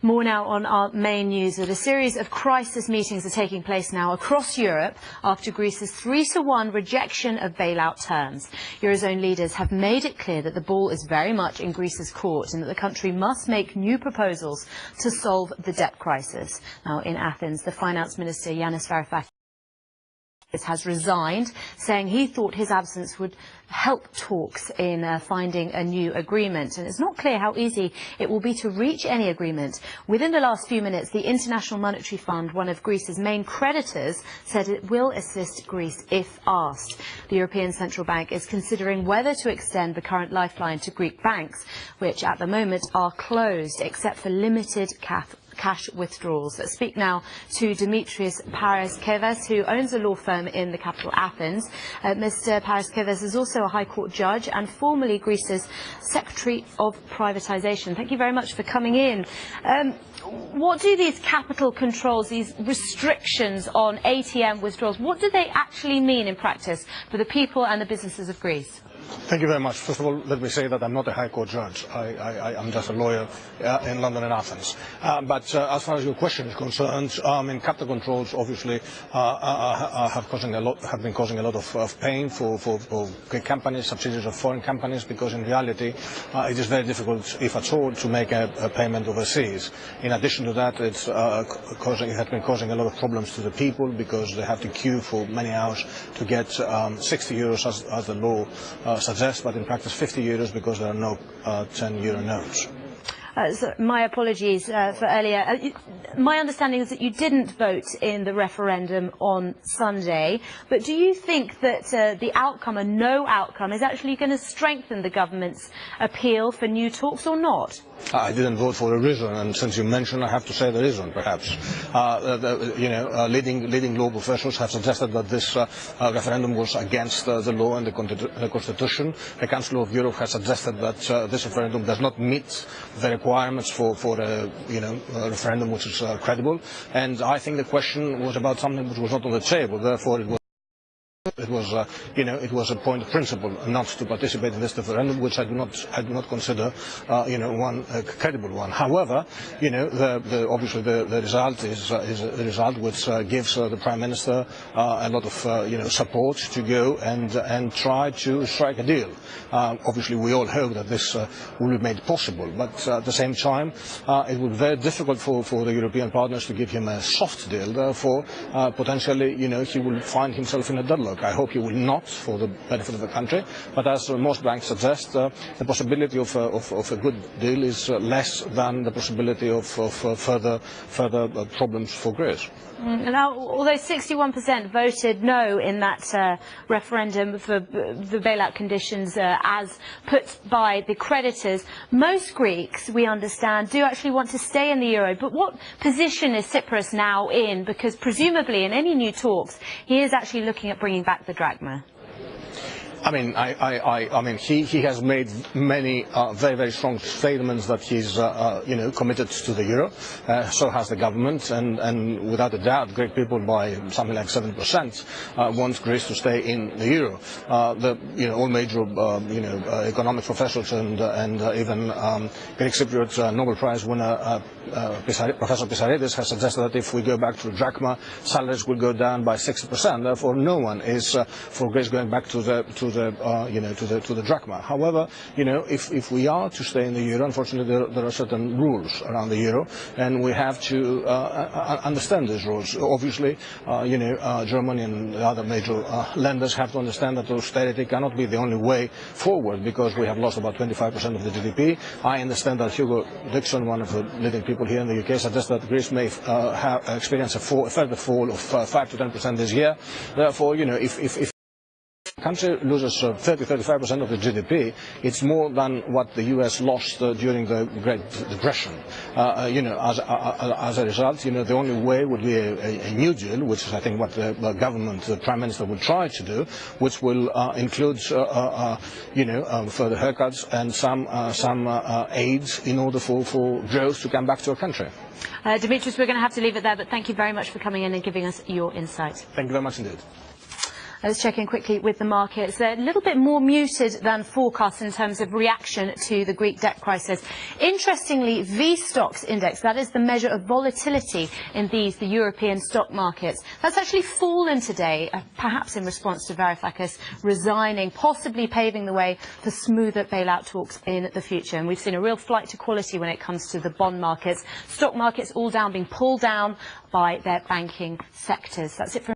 More now on our main news that a series of crisis meetings are taking place now across Europe after Greece's 3-1 rejection of bailout terms. Eurozone leaders have made it clear that the ball is very much in Greece's court and that the country must make new proposals to solve the debt crisis. Now in Athens, the finance minister Dimitris Paraskevas has resigned, saying he thought his absence would help talks in finding a new agreement. And it's not clear how easy it will be to reach any agreement. Within the last few minutes, the International Monetary Fund, one of Greece's main creditors, said it will assist Greece if asked. The European Central Bank is considering whether to extend the current lifeline to Greek banks, which at the moment are closed except for limited cash withdrawals. Let's speak now to Dimitris Paraskevas, who owns a law firm in the capital Athens. Mr. Paraskevas is also a High Court judge and formerly Greece's Secretary of Privatisation. Thank you very much for coming in. What do these capital controls, these restrictions on ATM withdrawals, what do they actually mean in practice for the people and the businesses of Greece? Thank you very much. First of all, let me say that I'm not a High Court judge. I'm just a lawyer in London and Athens. But as far as your question is concerned, capital controls obviously have been causing a lot of pain for Greek companies, subsidiaries of foreign companies, because in reality it is very difficult, if at all, to make a payment overseas. In addition to that, it has been causing a lot of problems to the people because they have to queue for many hours to get 60 euros as the law suggests, but in practice 50 euros because there are no 10 euro notes. So my apologies for earlier. My understanding is that you didn't vote in the referendum on Sunday, but do you think that the outcome, a no outcome, is actually going to strengthen the government's appeal for new talks or not? I didn't vote for a reason, and since you mentioned, I have to say the reason, perhaps. Leading global officials have suggested that this referendum was against the law and the Constitution. The Council of Europe has suggested that this referendum does not meet the requirements for a referendum which is credible. And I think the question was about something which was not on the table. Therefore, it was a point of principle not to participate in this referendum, which I do not consider, one credible one. However, obviously the result is a result which gives the Prime Minister a lot of support to go and try to strike a deal. Obviously, we all hope that this will be made possible, but at the same time, it would be very difficult for the European partners to give him a soft deal. Therefore, potentially, he will find himself in a deadlock. I hope he will not, for the benefit of the country, but as most banks suggest, the possibility of a good deal is less than the possibility of further problems for Greece. Now, although 61% voted no in that referendum for the bailout conditions as put by the creditors, most Greeks, we understand, do actually want to stay in the euro. But what position is Tsipras now in? Because presumably in any new talks, he is actually looking at bringing back the drachma. He has made many very, very strong statements that he's, committed to the euro. So has the government, and without a doubt, Greek people by something like 7% want Greece to stay in the euro. All major, economic professors and even Greek Cypriot Nobel Prize winner Professor Pisaridis has suggested that if we go back to the drachma, salaries will go down by 60%. Therefore, no one is for Greece going back to the drachma. However, if we are to stay in the euro, unfortunately there are certain rules around the euro, and we have to understand these rules. Obviously, Germany and the other major lenders have to understand that austerity cannot be the only way forward, because we have lost about 25% of the GDP. I understand that Hugo Dixon, one of the leading people here in the UK, suggests that Greece may experience a further fall of 5 to 10% this year. Therefore, if the country loses 30-35% of the GDP, it's more than what the US lost during the Great Depression. As a result, the only way would be a new deal, which is, I think, what the government, the Prime Minister, will try to do, which will include, further haircuts and some aids in order for growth to come back to our country. Dimitris, we're going to have to leave it there, but thank you very much for coming in and giving us your insight. Thank you very much indeed. Let's check in quickly with the markets. They're a little bit more muted than forecast in terms of reaction to the Greek debt crisis. Interestingly, VSTOXX index, that is the measure of volatility in the European stock markets, that's actually fallen today, perhaps in response to Varoufakis resigning, possibly paving the way for smoother bailout talks in the future. And we've seen a real flight to quality when it comes to the bond markets. Stock markets all down, being pulled down by their banking sectors. That's it from